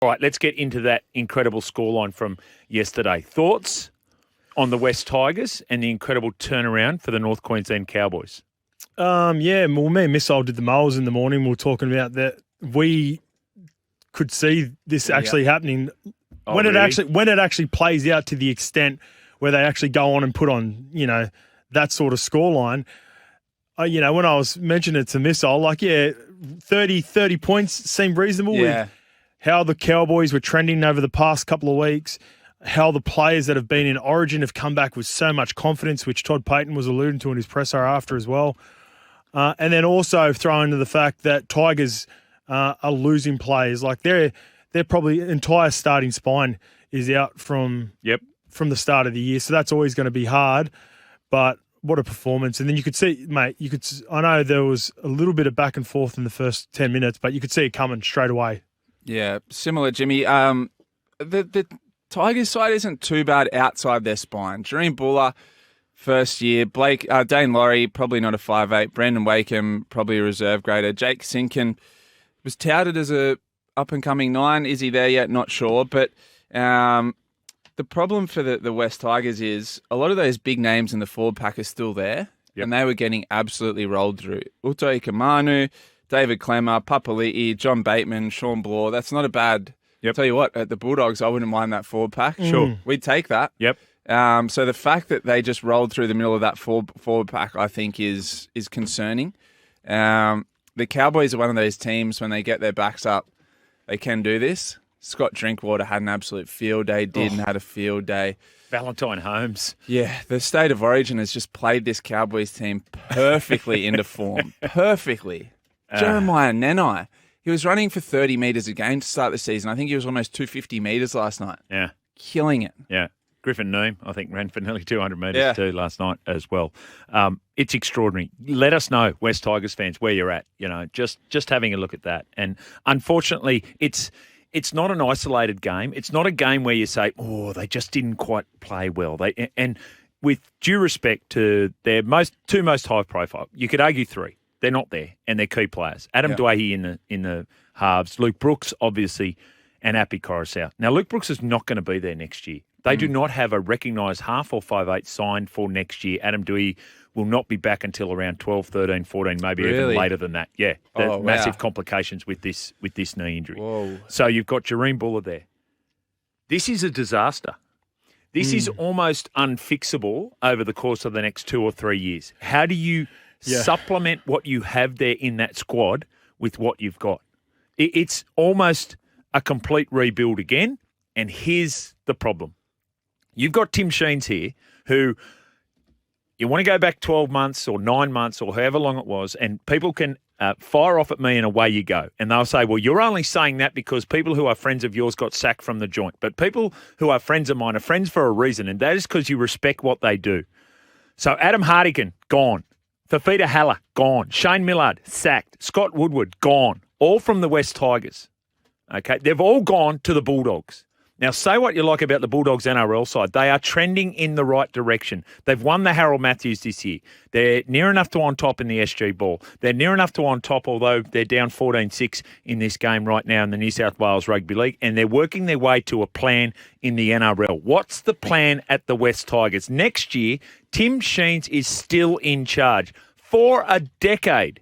All right, let's get into that incredible scoreline from yesterday. Thoughts on the West Tigers and the incredible turnaround for the North Queensland Cowboys? Well, me and Missile did the moles in the morning. We were talking about that we could see this actually happening when it actually plays out to the extent where they actually go on and put on, that sort of scoreline. When I was mentioning it to Missile, 30 points seemed reasonable with how the Cowboys were trending over the past couple of weeks, how the players that have been in Origin have come back with so much confidence, which Todd Payton was alluding to in his presser after as well. And then also throw into the fact that Tigers are losing players. Like they're probably entire starting spine is out from the start of the year. So that's always going to be hard. But what a performance. And then you could see, mate, I know there was a little bit of back and forth in the first 10 minutes, but you could see it coming straight away. Yeah, similar, Jimmy. The Tigers side isn't too bad outside their spine. Dream Buller, first year. Dane Laurie, probably not a 5'8". Brandon Wakeham, probably a reserve grader. Jake Sinkin was touted as a up-and-coming 9. Is he there yet? Not sure. But the problem for the West Tigers is a lot of those big names in the forward pack are still there, and they were getting absolutely rolled through. Utoi Kamanu, David Clemmer, Papali'i, John Bateman, Sean Bloor. That's not a bad... I'll tell you what, at the Bulldogs, I wouldn't mind that forward pack. Sure. We'd take that. Yep. So the fact that they just rolled through the middle of that forward pack, I think, is concerning. The Cowboys are one of those teams, when they get their backs up, they can do this. Scott Drinkwater had an absolute field day, had a field day. Valentine Holmes. Yeah, the State of Origin has just played this Cowboys team perfectly into form. Perfectly. Jeremiah Nenai. He was running for 30 metres a game to start the season. I think he was almost 250 metres last night. Yeah. Killing it. Yeah. Griffin Neame, I think, ran for nearly 200 metres too last night as well. It's extraordinary. Let us know, West Tigers fans, where you're at. Just having a look at that. And unfortunately, it's not an isolated game. It's not a game where you say, they just didn't quite play well. And with due respect to their two most high profile, you could argue 3. They're not there, and they're key players. Adam Dwayne in the halves, Luke Brooks, obviously, and Api Coruscant. Now, Luke Brooks is not going to be there next year. They do not have a recognised half or 5'8" signed for next year. Adam Dwayne will not be back until around 12, 13, 14, maybe even later than that. Yeah, massive complications with this knee injury. Whoa. So you've got Jareem Buller there. This is a disaster. This is almost unfixable over the course of the next 2 or 3 years. How do you supplement what you have there in that squad with what you've got? It's almost a complete rebuild again, and here's the problem. You've got Tim Sheens here who you want to go back 12 months or 9 months or however long it was, and people can fire off at me and away you go. And they'll say, well, you're only saying that because people who are friends of yours got sacked from the joint. But people who are friends of mine are friends for a reason, and that is because you respect what they do. So Adam Hartigan, gone. Fafita Haller, gone. Shane Millard, sacked. Scott Woodward, gone. All from the West Tigers. Okay, they've all gone to the Bulldogs. Now, say what you like about the Bulldogs NRL side. They are trending in the right direction. They've won the Harold Matthews this year. They're near enough to on top in the SG Ball. They're near enough to on top, although they're down 14-6 in this game right now in the New South Wales Rugby League, and they're working their way to a plan in the NRL. What's the plan at the West Tigers? Next year, Tim Sheens is still in charge for a decade.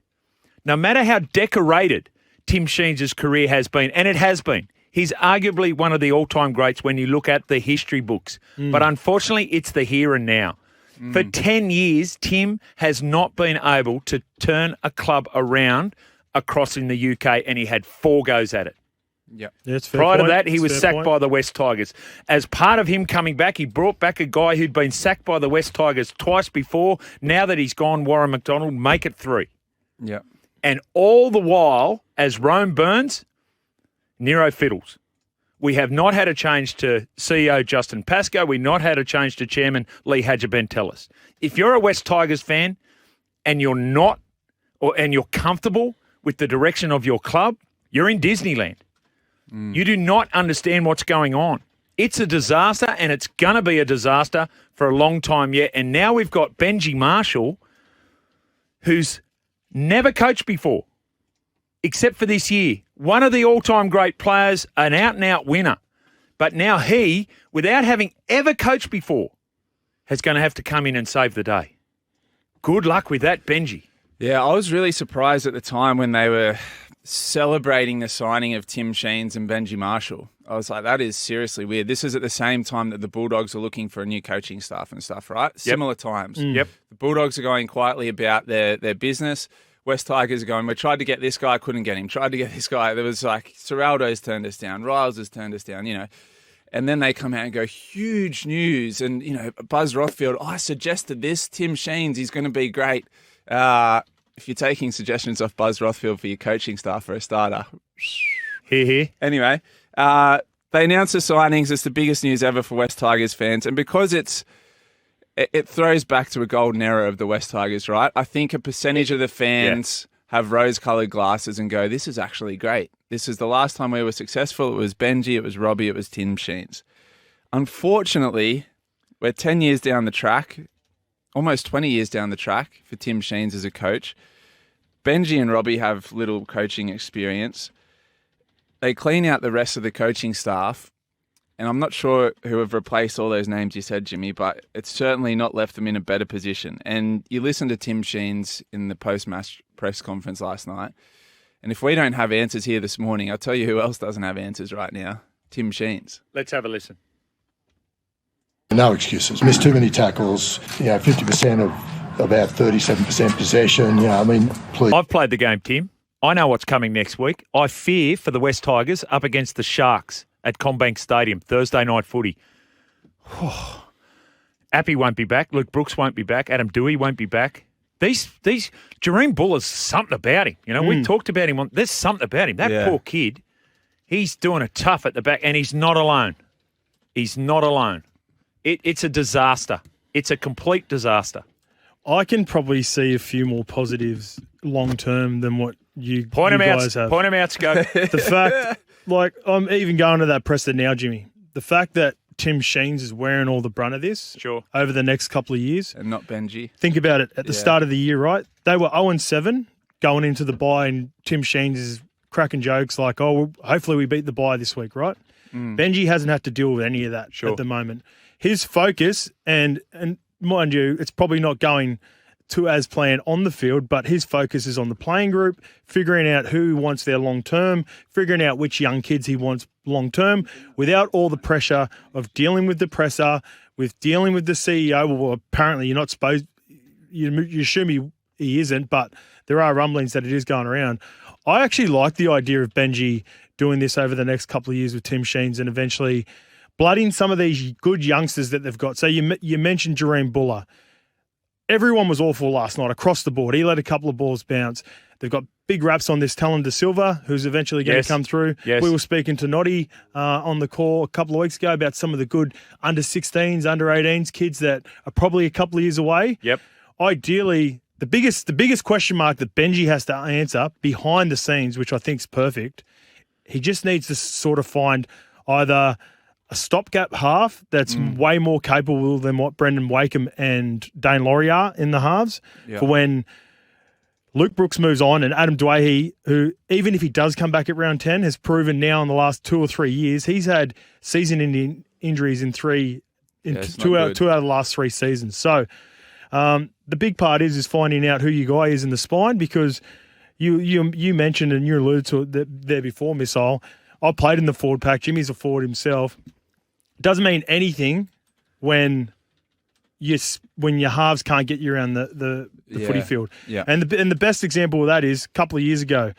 No matter how decorated Tim Sheens' career has been, and it has been, he's arguably one of the all-time greats when you look at the history books. But unfortunately, it's the here and now. For 10 years, Tim has not been able to turn a club around across in the UK, and he had 4 goes at it. Yep. Prior to that, he was sacked by the West Tigers. As part of him coming back, he brought back a guy who'd been sacked by the West Tigers twice before. Now that he's gone, Warren McDonald, make it 3. Yeah. And all the while, as Rome burns, Nero fiddles. We have not had a change to CEO Justin Pascoe. We've not had a change to Chairman Lee Hadjibentelis. If you're a West Tigers fan and you're not, and you're comfortable with the direction of your club, you're in Disneyland. You do not understand what's going on. It's a disaster, and it's going to be a disaster for a long time yet. And now we've got Benji Marshall, who's never coached before. except for this year. One of the all-time great players, an out-and-out winner. But now he, without having ever coached before, is going to have to come in and save the day. Good luck with that, Benji. Yeah, I was really surprised at the time when they were celebrating the signing of Tim Sheens and Benji Marshall. I was like, that is seriously weird. This is at the same time that the Bulldogs are looking for a new coaching staff and stuff, right? Yep. Similar times. Yep. The Bulldogs are going quietly about their business. West Tigers are going, we tried to get this guy, couldn't get him. Tried to get this guy. There was like, Serraldo's turned us down. Riles has turned us down, And then they come out and go, huge news. And, Buzz Rothfield, I suggested this. Tim Sheens, he's going to be great. If you're taking suggestions off Buzz Rothfield for your coaching staff for a starter. Here. Anyway, they announced the signings. It's the biggest news ever for West Tigers fans. And because it throws back to a golden era of the West Tigers, right? I think a percentage of the fans have rose-coloured glasses and go, this is actually great. This is the last time we were successful. It was Benji, it was Robbie, it was Tim Sheens. Unfortunately, we're 10 years down the track, almost 20 years down the track for Tim Sheens as a coach. Benji and Robbie have little coaching experience. They clean out the rest of the coaching staff, and I'm not sure who have replaced all those names you said, Jimmy, but it's certainly not left them in a better position. And you listen to Tim Sheens in the post-match press conference last night, and if we don't have answers here this morning, I'll tell you who else doesn't have answers right now. Tim Sheens. Let's have a listen. No excuses. Missed too many tackles. 50% of about 37% possession. Please. I've played the game, Tim. I know what's coming next week. I fear for the West Tigers up against the Sharks at CommBank Stadium, Thursday night footy. Appy won't be back. Luke Brooks won't be back. Adam Dewey won't be back. These Jareem Buller's something about him. We talked about him. There's something about him. That poor kid, he's doing it tough at the back, and he's not alone. He's not alone. It's a disaster. It's a complete disaster. I can probably see a few more positives long term than what you guys have. Point them out, Scope. The fact, I'm even going to that presser now, Jimmy. The fact that Tim Sheens is wearing all the brunt of this over the next couple of years. And not Benji. Think about it. At the start of the year, right? They were 0-7 going into the bye, and Tim Sheens is cracking jokes like, hopefully we beat the bye this week, right? Benji hasn't had to deal with any of that at the moment. His focus, and mind you, it's probably not going to as planned on the field, but his focus is on the playing group, figuring out who he wants there long-term, figuring out which young kids he wants long-term, without all the pressure of dealing with the presser, with dealing with the CEO. Well, apparently you're not supposed, you assume he isn't, but there are rumblings that it is going around. I actually like the idea of Benji doing this over the next couple of years with Tim Sheens and eventually blooding some of these good youngsters that they've got. So you mentioned Jareem Buller. Everyone was awful last night across the board. He let a couple of balls bounce. They've got big raps on this Talon De Silva, who's eventually going to come through. Yes. We were speaking to Noddy on the call a couple of weeks ago about some of the good under-16s, under-18s, kids that are probably a couple of years away. Yep. Ideally, the biggest question mark that Benji has to answer behind the scenes, which I think is perfect, he just needs to sort of find either a stopgap half that's way more capable than what Brendan Wakeham and Dane Laurie are in the halves for when Luke Brooks moves on, and Adam Dwayhe, who even if he does come back at round 10, has proven now in the last 2 or 3 years, he's had season-ending injuries in two out of the last 3 seasons. So the big part is finding out who your guy is in the spine, because you mentioned and you alluded to it there before, Missile. I played in the forward pack. Jimmy's a forward himself. Doesn't mean anything when your halves can't get you around the footy field. Yeah. And the best example of that is a couple of years ago,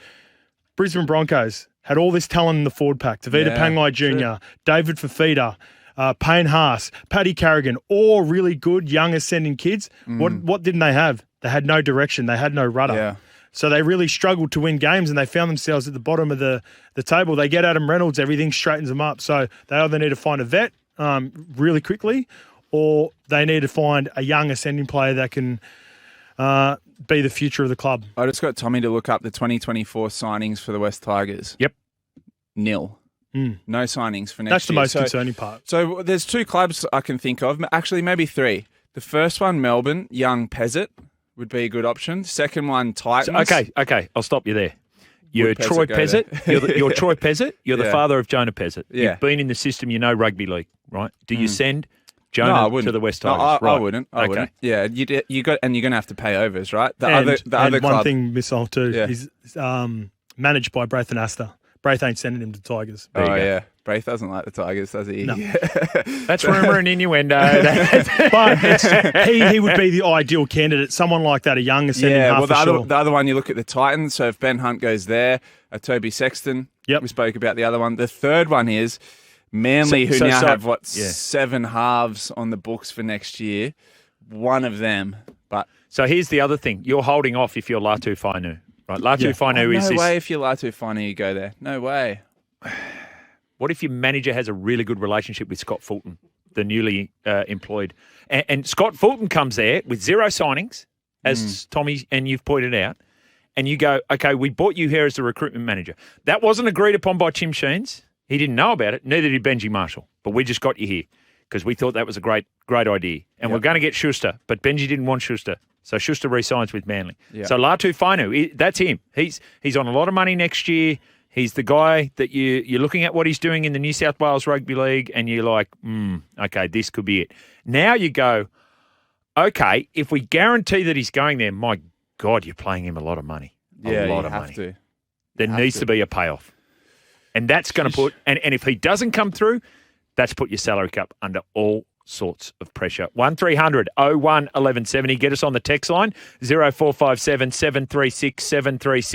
Brisbane Broncos had all this talent in the forward pack. Tavita Pangai Jr., David Fafita, Payne Haas, Paddy Carrigan, all really good young ascending kids. What didn't they have? They had no direction. They had no rudder. Yeah. So they really struggled to win games, and they found themselves at the bottom of the table. They get Adam Reynolds, everything straightens them up. So they either need to find a vet really quickly, or they need to find a young ascending player that can be the future of the club. I just got Tommy to look up the 2024 signings for the West Tigers. Yep. Nil. No signings for next year. That's the most concerning part. So there's 2 clubs I can think of. Actually, maybe 3. The first one, Melbourne, young Pezzett would be a good option. Second one, Titans. Okay. I'll stop you there. You're Would Pezzett Troy go Pezzett. You're Troy Pezzett. You're the Yeah. father of Jonah Pezzett. Yeah. You've been in the system. You know rugby league, right? Do you send No, I Jonah wouldn't. to the West No, Tigers? I wouldn't. I Okay. wouldn't. Yeah, you got, and you're going to have to pay overs, right? The And other one club. thing, Missile too, Yeah. is managed by Braith and Astor. Braith ain't sending him to Tigers. There you Oh go. yeah, Braith doesn't like the Tigers, does he? No. That's rumour and innuendo. But he would be the ideal candidate. Someone like that, a younger centre Yeah, half well, for sure. the other one, you look at the Titans. So if Ben Hunt goes there, Toby Sexton. Yep. We spoke about the other one. The third one is Manly, who now have, 7 halves on the books for next year. One of them. But So here's the other thing. You're holding off if you're Latu Fainu. Right? Latu Fainu is no this. way if you're Latu Fani, you go there. No way. What if your manager has a really good relationship with Scott Fulton, the newly employed? And Scott Fulton comes there with 0 signings, as Tommy and you've pointed out, and you go, okay, we brought you here as the recruitment manager. That wasn't agreed upon by Tim Sheens. He didn't know about it. Neither did Benji Marshall. But we just got you here because we thought that was a great idea. And we're going to get Schuster, but Benji didn't want Schuster. So Schuster re-signs with Manly. Yep. So Latu Fainu, that's him. He's on a lot of money next year. He's the guy that you're looking at what he's doing in the New South Wales Rugby League and you're like, okay, this could be it. Now you go, okay, if we guarantee that he's going there, my God, you're paying him a lot of money. Yeah, a lot you of have money. to. There needs to be a payoff. And that's going to put, and if he doesn't come through, that's put your salary cap under all sorts of pressure. 1300 01 1170. Get us on the text line 0457 736 736.